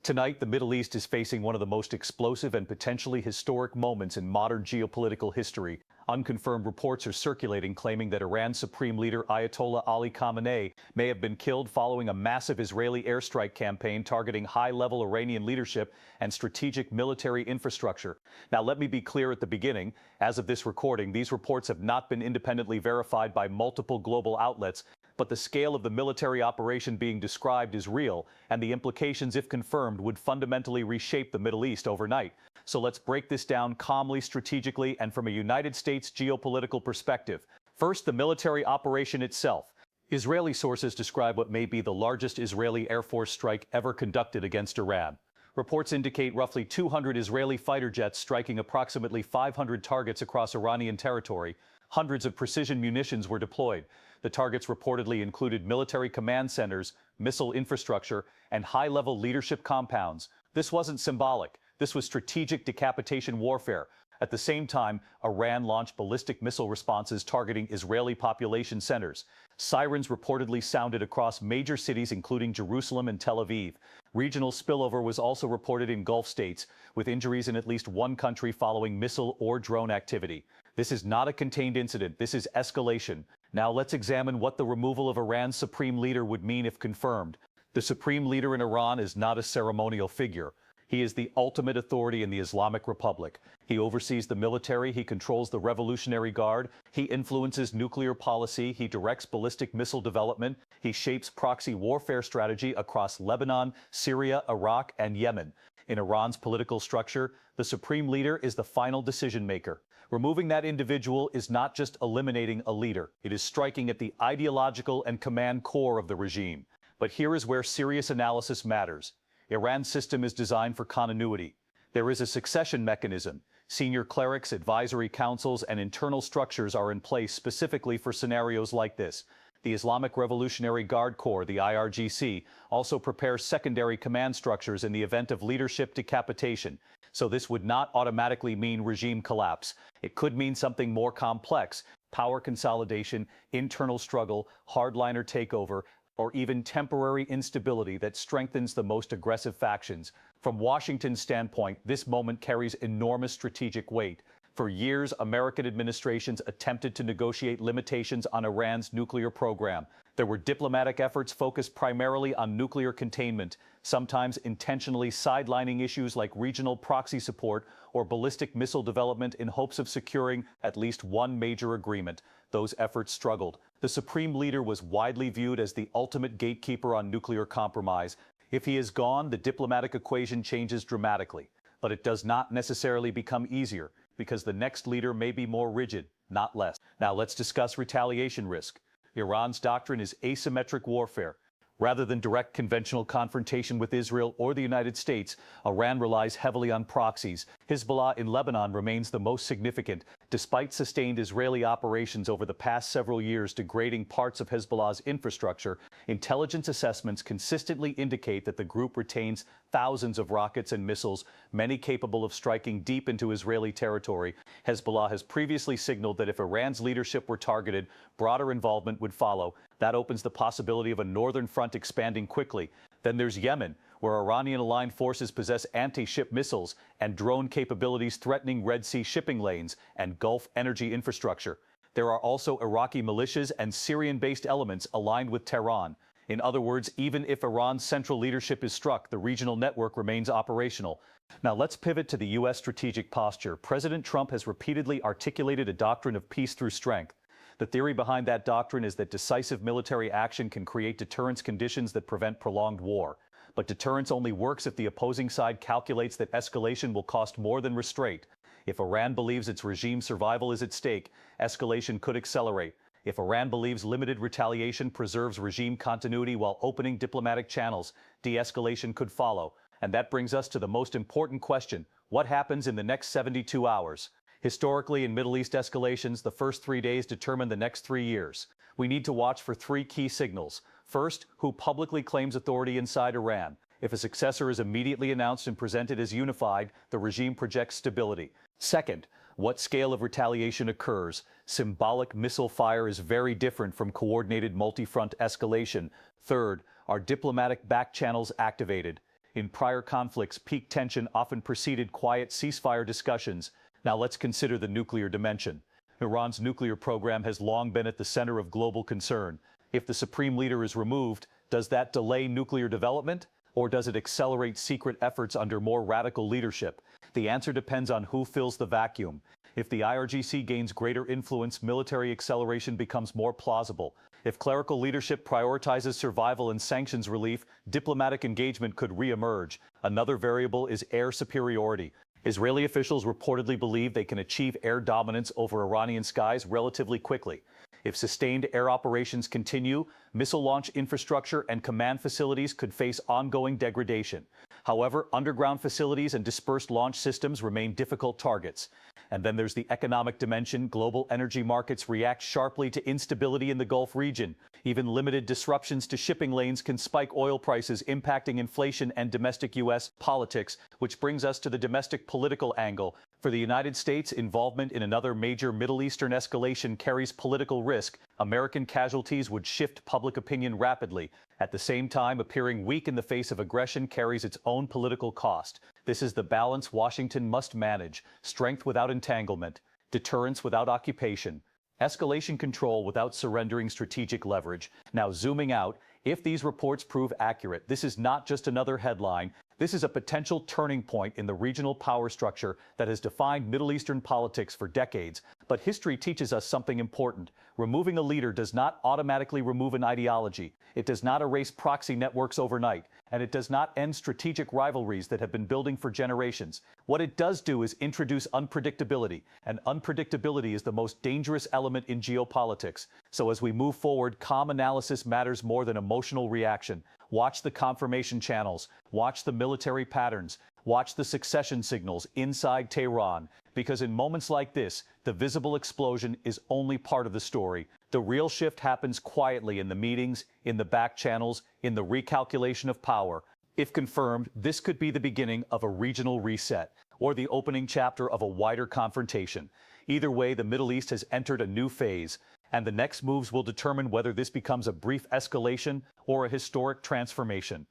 Tonight, the Middle East is facing one of the most explosive and potentially historic moments in modern geopolitical history. Unconfirmed reports are circulating claiming that Iran's Supreme Leader Ayatollah Ali Khamenei may have been killed following a massive Israeli airstrike campaign targeting high-level Iranian leadership and strategic military infrastructure. Now, let me be clear at the beginning. As of this recording, these reports have not been independently verified by multiple global outlets, but the scale of the military operation being described is real, and the implications, if confirmed, would fundamentally reshape the Middle East overnight. So let's break this down calmly, strategically, and from a United States geopolitical perspective. First, the military operation itself. Israeli sources describe what may be the largest Israeli Air Force strike ever conducted against Iran. Reports indicate roughly 200 Israeli fighter jets striking approximately 500 targets across Iranian territory. Hundreds of precision munitions were deployed. The targets reportedly included military command centers, missile infrastructure, and high-level leadership compounds. This wasn't symbolic. This was strategic decapitation warfare. At the same time, Iran launched ballistic missile responses targeting Israeli population centers. Sirens reportedly sounded across major cities including Jerusalem and Tel Aviv. Regional spillover was also reported in Gulf states, with injuries in at least one country following missile or drone activity. This is not a contained incident. This is escalation. Now let's examine what the removal of Iran's supreme leader would mean if confirmed. The supreme leader in Iran is not a ceremonial figure. He is the ultimate authority in the Islamic Republic. He oversees the military, he controls the Revolutionary Guard, he influences nuclear policy, he directs ballistic missile development, he shapes proxy warfare strategy across Lebanon, Syria, Iraq, and Yemen. In Iran's political structure, the supreme leader is the final decision maker. Removing that individual is not just eliminating a leader. It is striking at the ideological and command core of the regime. But here is where serious analysis matters. Iran's system is designed for continuity. There is a succession mechanism. Senior clerics, advisory councils, and internal structures are in place specifically for scenarios like this. The Islamic Revolutionary Guard Corps, the IRGC, also prepares secondary command structures in the event of leadership decapitation. So this would not automatically mean regime collapse. It could mean something more complex: power consolidation, internal struggle, hardliner takeover, or even temporary instability that strengthens the most aggressive factions. From Washington's standpoint, this moment carries enormous strategic weight. For years, American administrations attempted to negotiate limitations on Iran's nuclear program. There were diplomatic efforts focused primarily on nuclear containment, sometimes intentionally sidelining issues like regional proxy support or ballistic missile development in hopes of securing at least one major agreement. Those efforts struggled. The supreme leader was widely viewed as the ultimate gatekeeper on nuclear compromise. If he is gone, the diplomatic equation changes dramatically. But it does not necessarily become easier, because the next leader may be more rigid, not less. Now let's discuss retaliation risk. Iran's doctrine is asymmetric warfare. Rather than direct conventional confrontation with Israel or the United States, Iran relies heavily on proxies. Hezbollah in Lebanon remains the most significant, despite sustained Israeli operations over the past several years degrading parts of Hezbollah's infrastructure. Intelligence assessments consistently indicate that the group retains thousands of rockets and missiles, many capable of striking deep into Israeli territory. Hezbollah has previously signaled that if Iran's leadership were targeted, broader involvement would follow. That opens the possibility of a northern front expanding quickly. Then there's Yemen, where Iranian-aligned forces possess anti-ship missiles and drone capabilities threatening Red Sea shipping lanes and Gulf energy infrastructure. There are also Iraqi militias and Syrian-based elements aligned with Tehran. In other words, even if Iran's central leadership is struck, the regional network remains operational. Now let's pivot to the U.S. strategic posture. President Trump has repeatedly articulated a doctrine of peace through strength. The theory behind that doctrine is that decisive military action can create deterrence conditions that prevent prolonged war. But deterrence only works if the opposing side calculates that escalation will cost more than restraint. If Iran believes its regime's survival is at stake, escalation could accelerate. If Iran believes limited retaliation preserves regime continuity while opening diplomatic channels, de-escalation could follow. And that brings us to the most important question: what happens in the next 72 hours? Historically, in Middle East escalations, the first 3 days determine the next 3 years. We need to watch for 3 key signals. First, who publicly claims authority inside Iran. If a successor is immediately announced and presented as unified, the regime projects stability. Second, what scale of retaliation occurs. Symbolic missile fire is very different from coordinated multi-front escalation. Third, are diplomatic back channels activated? In prior conflicts, peak tension often preceded quiet ceasefire discussions. Now let's consider the nuclear dimension. Iran's nuclear program has long been at the center of global concern. If the supreme leader is removed, does that delay nuclear development? Or does it accelerate secret efforts under more radical leadership? The answer depends on who fills the vacuum. If the IRGC gains greater influence, military acceleration becomes more plausible. If clerical leadership prioritizes survival and sanctions relief, diplomatic engagement could re-emerge. Another variable is air superiority. Israeli officials reportedly believe they can achieve air dominance over Iranian skies relatively quickly. If sustained air operations continue, missile launch infrastructure and command facilities could face ongoing degradation. However, underground facilities and dispersed launch systems remain difficult targets. And then there's the economic dimension. Global energy markets react sharply to instability in the Gulf region. Even limited disruptions to shipping lanes can spike oil prices, impacting inflation and domestic U.S. politics, which brings us to the domestic political angle. For the United States, involvement in another major Middle Eastern escalation carries political risk. American casualties would shift public opinion rapidly. At the same time, appearing weak in the face of aggression carries its own political cost. This is the balance Washington must manage: strength without entanglement, deterrence without occupation, escalation control without surrendering strategic leverage. Now, zooming out, if these reports prove accurate, this is not just another headline. This is a potential turning point in the regional power structure that has defined Middle Eastern politics for decades. But history teaches us something important. Removing a leader does not automatically remove an ideology. It does not erase proxy networks overnight. And it does not end strategic rivalries that have been building for generations. What it does do is introduce unpredictability, and unpredictability is the most dangerous element in geopolitics. So as we move forward, calm analysis matters more than emotional reaction. Watch the confirmation channels, watch the military patterns, watch the succession signals inside Tehran, because in moments like this, the visible explosion is only part of the story. The real shift happens quietly in the meetings, in the back channels, in the recalculation of power. If confirmed, this could be the beginning of a regional reset, or the opening chapter of a wider confrontation. Either way, the Middle East has entered a new phase, and the next moves will determine whether this becomes a brief escalation or a historic transformation.